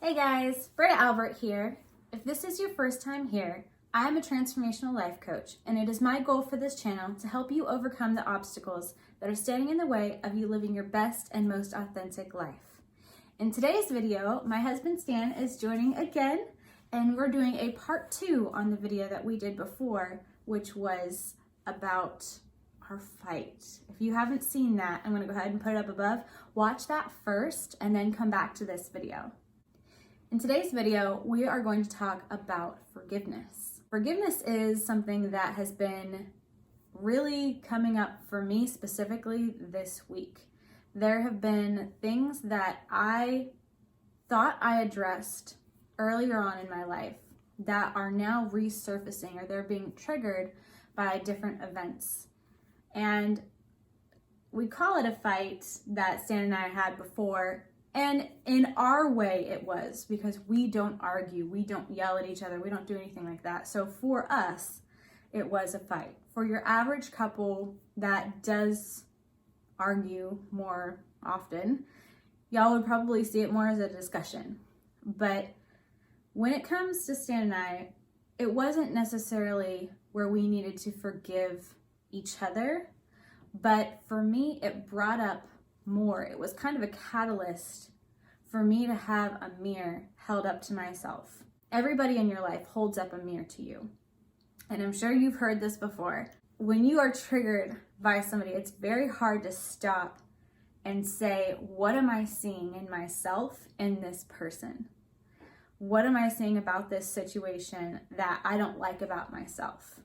Hey guys, Britta Albert here. If this is your first time here, I am a transformational life coach, and it is my goal for this channel to help you overcome the obstacles that are standing in the way of you living your best and most authentic life. In today's video, my husband Stan is joining again, and we're doing a part 2 on the video that we did before, which was about our fight. If you haven't seen that, I'm going to go ahead and put it up above. Watch that first and then come back to this video. In today's video, we are going to talk about forgiveness. Forgiveness is something that has been really coming up for me specifically this week. There have been things that I thought I addressed earlier on in my life that are now resurfacing, or they're being triggered by different events. And we call it a fight that Stan and I had before. And in our way it was, because we don't argue, we don't yell at each other, we don't do anything like that. So for us, it was a fight. For your average couple that does argue more often, y'all would probably see it more as a discussion. But when it comes to Stan and I, it wasn't necessarily where we needed to forgive each other, but for me, it brought up more. It was kind of a catalyst for me to have a mirror held up to myself. Everybody in your life holds up a mirror to you. And I'm sure you've heard this before. When you are triggered by somebody, it's very hard to stop and say, what am I seeing in myself in this person? What am I seeing about this situation that I don't like about myself?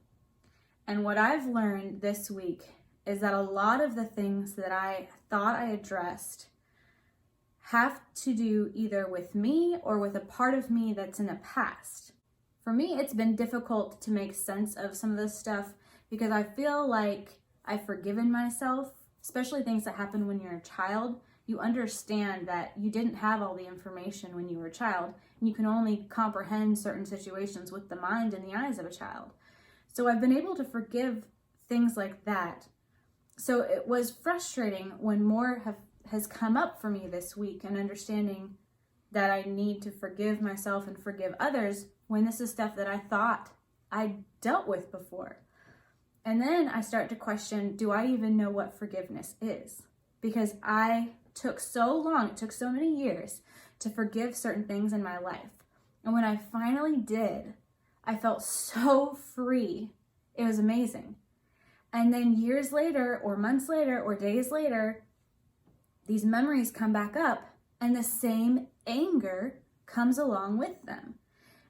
And what I've learned this week is that a lot of the things that I thought I addressed have to do either with me or with a part of me that's in the past. For me, it's been difficult to make sense of some of this stuff because I feel like I've forgiven myself, especially things that happen when you're a child. You understand that you didn't have all the information when you were a child, and you can only comprehend certain situations with the mind and the eyes of a child. So I've been able to forgive things like that. So it was frustrating when more has come up for me this week, and understanding that I need to forgive myself and forgive others when this is stuff that I thought I dealt with before. And then I start to question, do I even know what forgiveness is? Because I took so long, it took so many years to forgive certain things in my life. And when I finally did, I felt so free. It was amazing. And then years later, or months later, or days later, these memories come back up, and the same anger comes along with them.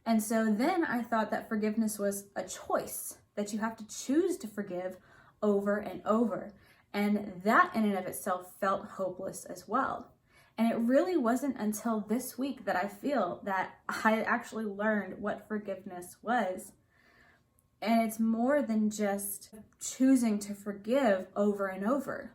And so then I thought that forgiveness was a choice, that you have to choose to forgive over and over. And that in and of itself felt hopeless as well. And it really wasn't until this week that I feel that I actually learned what forgiveness was. And it's more than just choosing to forgive over and over.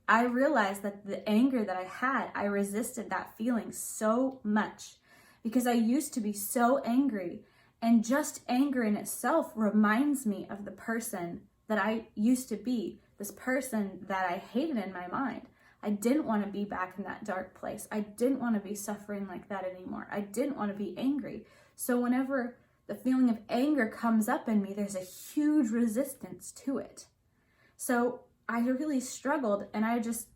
I realized that the anger that I had, I resisted that feeling so much because I used to be so angry. And just anger in itself reminds me of the person that I used to be, this person that I hated in my mind. I didn't want to be back in that dark place. I didn't want to be suffering like that anymore. I didn't want to be angry. So whenever the feeling of anger comes up in me, there's a huge resistance to it. So I really struggled, and I just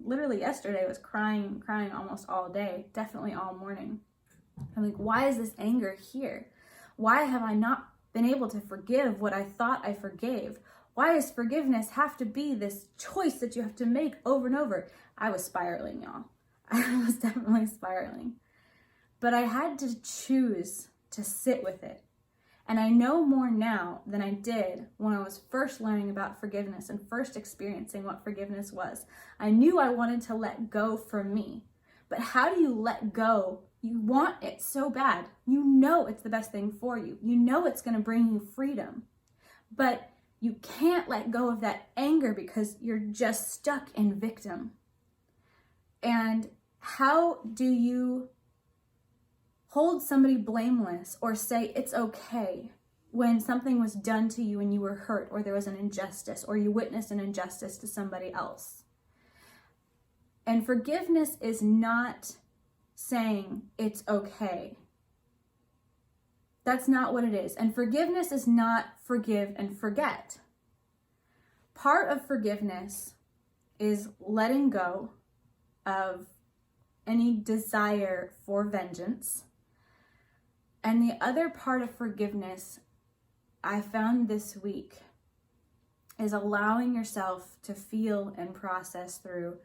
literally yesterday was crying almost all day, definitely all morning. I'm like, why is this anger here? Why have I not been able to forgive what I thought I forgave? Why does forgiveness have to be this choice that you have to make over and over? I was spiraling, y'all. I was definitely spiraling. But I had to choose to sit with it. And I know more now than I did when I was first learning about forgiveness and first experiencing what forgiveness was. I knew I wanted to let go for me. But how do you let go? You want it so bad. You know it's the best thing for you. You know it's going to bring you freedom. But you can't let go of that anger because you're just stuck in victim. And how do you hold somebody blameless or say it's okay when something was done to you and you were hurt, or there was an injustice, or you witnessed an injustice to somebody else? And forgiveness is not saying it's okay. That's not what it is. And forgiveness is not forgive and forget. Part of forgiveness is letting go of any desire for vengeance. And the other part of forgiveness I found this week is allowing yourself to feel and process through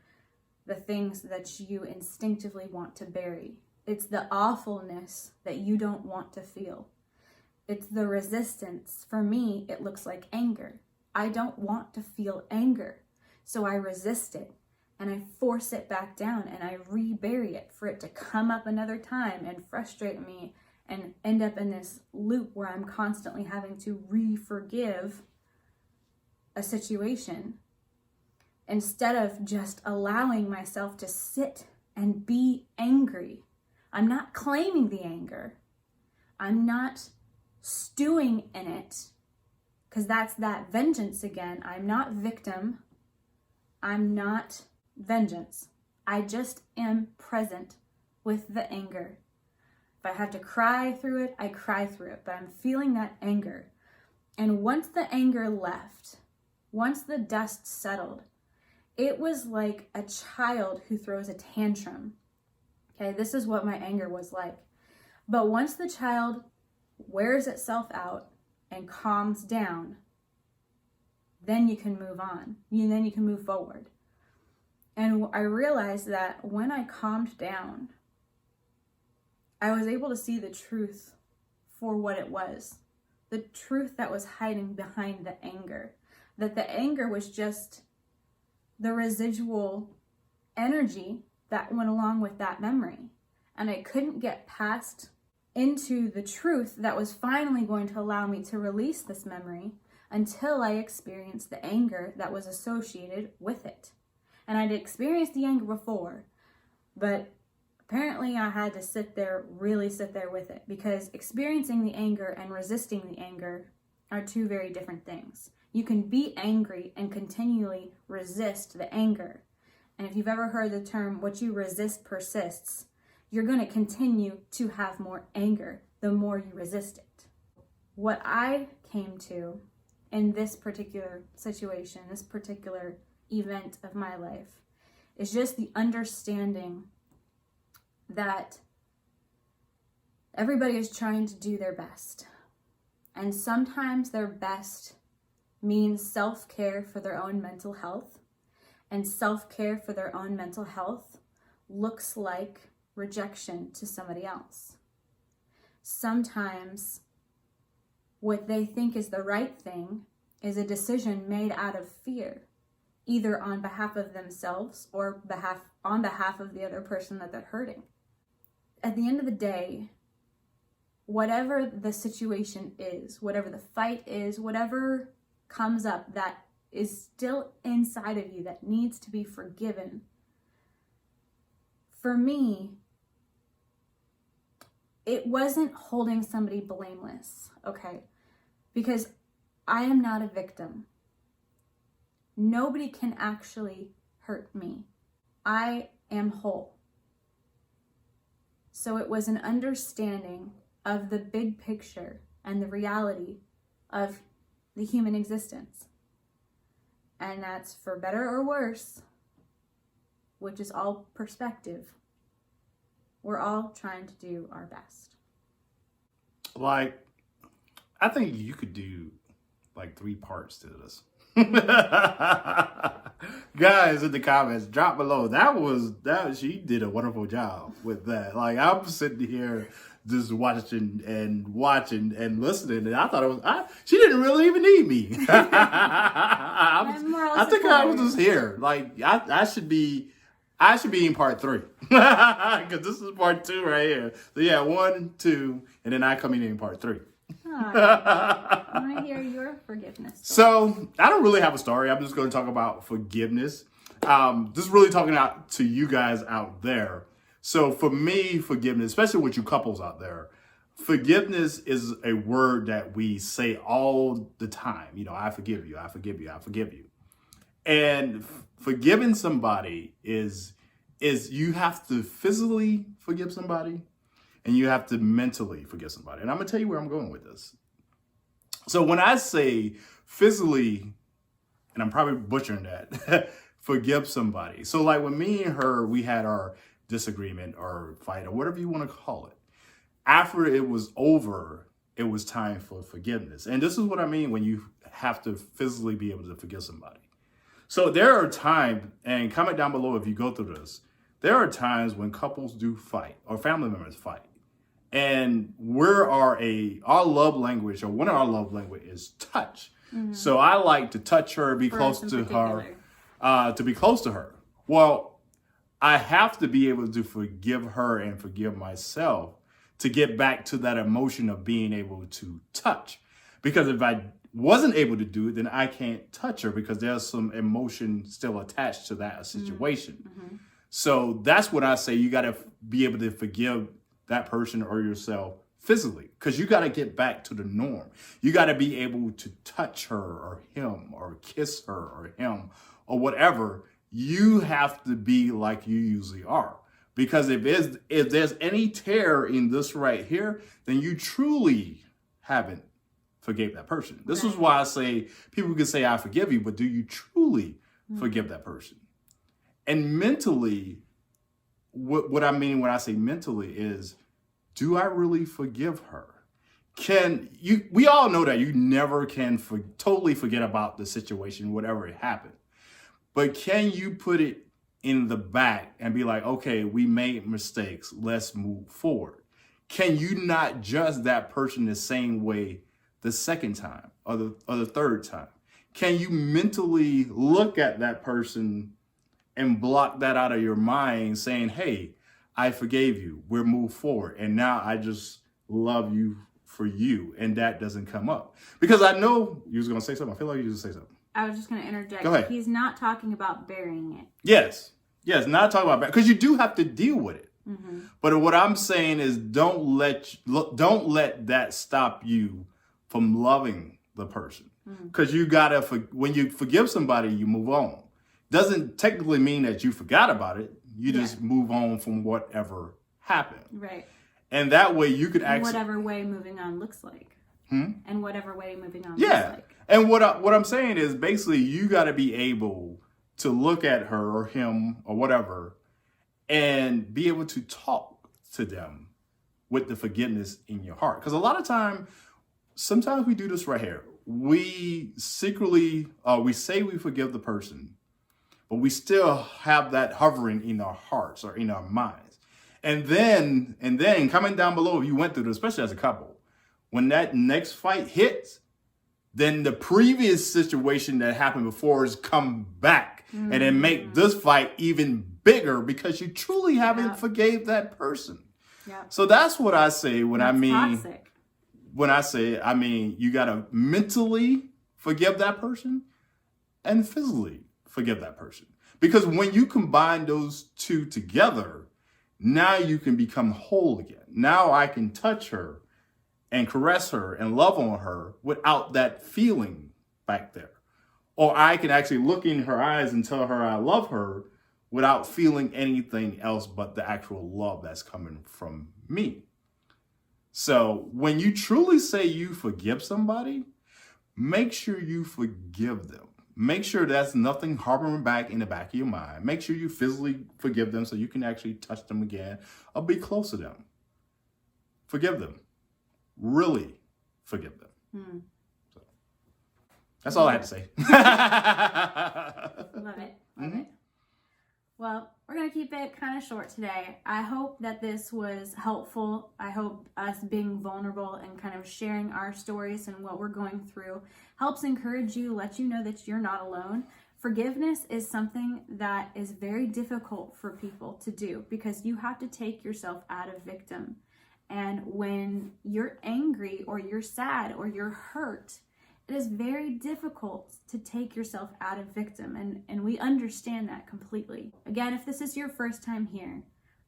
the things that you instinctively want to bury. It's the awfulness that you don't want to feel. It's the resistance. For me, it looks like anger. I don't want to feel anger, so I resist it and I force it back down and I rebury it for it to come up another time and frustrate me and end up in this loop where I'm constantly having to re-forgive a situation instead of just allowing myself to sit and be angry. I'm not claiming the anger. I'm not stewing in it, because that's that vengeance again. I'm not victim. I'm not vengeance. I just am present with the anger. If I have to cry through it, I cry through it, but I'm feeling that anger. And once the anger left, once the dust settled, it was like a child who throws a tantrum. Okay, this is what my anger was like. But once the child wears itself out and calms down, then you can move on. Then you can move forward. And I realized that when I calmed down, I was able to see the truth for what it was. The truth that was hiding behind the anger. That the anger was just the residual energy that went along with that memory. And I couldn't get past into the truth that was finally going to allow me to release this memory until I experienced the anger that was associated with it. And I'd experienced the anger before, but apparently I had to really sit there with it, because experiencing the anger and resisting the anger are two very different things. You can be angry and continually resist the anger. And if you've ever heard the term, what you resist persists, you're going to continue to have more anger the more you resist it. What I came to in this particular situation, this particular event of my life, is just the understanding that everybody is trying to do their best. And sometimes their best means self-care for their own mental health. And self-care for their own mental health looks like rejection to somebody else. Sometimes what they think is the right thing is a decision made out of fear, either on behalf of themselves or on behalf of the other person that they're hurting. At the end of the day, whatever the situation is, whatever the fight is, whatever comes up that is still inside of you that needs to be forgiven, for me, it wasn't holding somebody blameless, okay? Because I am not a victim. Nobody can actually hurt me. I am whole. So it was an understanding of the big picture and the reality of the human existence. And that's for better or worse, which is all perspective. We're all trying to do our best. Like, I think you could do like 3 parts to this. Guys in the comments, drop below. She did a wonderful job with that. Like, I'm sitting here just watching and listening, and I thought she didn't really even need me. I think I was just here. Like, I should be in part 3 because this is part 2 right here. So yeah, 1, 2, and then I come in part 3. I want to hear your forgiveness story. So I don't really have a story. I'm just going to talk about forgiveness. Just really talking out to you guys out there. So for me, forgiveness, especially with you couples out there, forgiveness is a word that we say all the time. You know, I forgive you, I forgive you, I forgive you. And forgiving somebody is is you have to physically forgive somebody and you have to mentally forgive somebody. And I'm going to tell you where I'm going with this. So when I say physically, and I'm probably butchering that, forgive somebody. So like when me and her, we had our disagreement or fight or whatever you want to call it. After it was over, it was time for forgiveness. And this is what I mean when you have to physically be able to forgive somebody. So there are times, and comment down below if you go through this, there are times when couples do fight or family members fight. And our love language, or one of our love language is touch. Mm-hmm. So I like to touch her, be close to her, to be close to her. Well, I have to be able to forgive her and forgive myself to get back to that emotion of being able to touch. Because if I wasn't able to do it, then I can't touch her because there's some emotion still attached to that situation. Mm-hmm. So that's what I say. You got to be able to forgive that person or yourself physically, because you got to get back to the norm. You got to be able to touch her or him or kiss her or him or whatever. You have to be like you usually are. Because if there's any tear in this right here, then you truly haven't forgave that person. This is why I say people can say, I forgive you, but do you truly forgive that person? And mentally, what I mean when I say mentally is, do I really forgive her? We all know that you never can totally forget about the situation, whatever it happened. But can you put it in the back and be like, okay, we made mistakes, let's move forward? Can you not judge that person the same way the second time or the third time? Can you mentally look at that person and block that out of your mind saying, hey, I forgave you, we'll move forward, and now I just love you for you, and that doesn't come up? Because I know you was going to say something. I feel like you was going to say something. I was just going to interject. Go ahead. He's not talking about burying it. Yes, not talking about that, because you do have to deal with it. Mm-hmm. But what I'm saying is don't let that stop you from loving the person. Because you got to, when you forgive somebody, you move on. Doesn't technically mean that you forgot about it. You just move on from whatever happened. Right. And that way you could actually... whatever way moving on looks like. And whatever way moving on looks like. And what I'm saying is basically you got to be able to look at her or him or whatever and be able to talk to them with the forgiveness in your heart. Because a lot of sometimes we do this right here. We secretly, we say we forgive the person, but we still have that hovering in our hearts or in our minds. And then comment down below if you went through this, especially as a couple. When that next fight hits, then the previous situation that happened before has come back and then make this fight even bigger because you truly haven't forgave that person. Yeah. So that's what I say when I mean toxic. When I say, I mean, you got to mentally forgive that person and physically forgive that person. Because when you combine those two together, now you can become whole again. Now I can touch her and caress her and love on her without that feeling back there. Or I can actually look in her eyes and tell her I love her without feeling anything else but the actual love that's coming from me. So when you truly say you forgive somebody, make sure you forgive them. Make sure that's nothing harboring back in the back of your mind. Make sure you physically forgive them so you can actually touch them again or be close to them. Forgive them. Really forgive them. So, that's all I have to say. Love it. Love it. Well, we're going to keep it kind of short today. I hope that this was helpful. I hope us being vulnerable and kind of sharing our stories and what we're going through helps encourage you, let you know that you're not alone. Forgiveness is something that is very difficult for people to do because you have to take yourself out of victim. And when you're angry or you're sad or you're hurt, it is very difficult to take yourself out of victim. And we understand that completely. Again, if this is your first time here,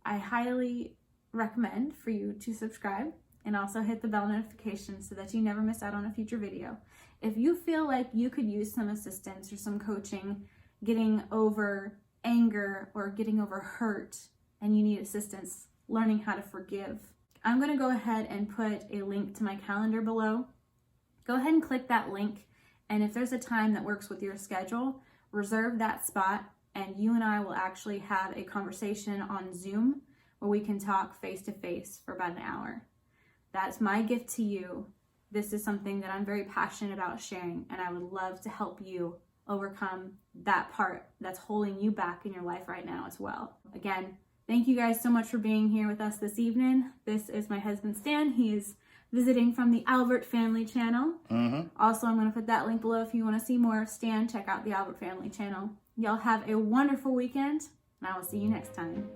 I highly recommend for you to subscribe and also hit the bell notification so that you never miss out on a future video. If you feel like you could use some assistance or some coaching getting over anger or getting over hurt and you need assistance learning how to forgive, I'm going to go ahead and put a link to my calendar below. Go ahead and click that link, and if there's a time that works with your schedule, reserve that spot, and you and I will actually have a conversation on Zoom where we can talk face to face for about an hour. That's my gift to you. This is something that I'm very passionate about sharing, and I would love to help you overcome that part that's holding you back in your life right now as well. Again, thank you guys so much for being here with us this evening. This is my husband, Stan. He is visiting from the Albert Family channel. Also, I'm going to put that link below if you want to see more of Stan. Check out the Albert Family channel. Y'all have a wonderful weekend, and I will see you next time.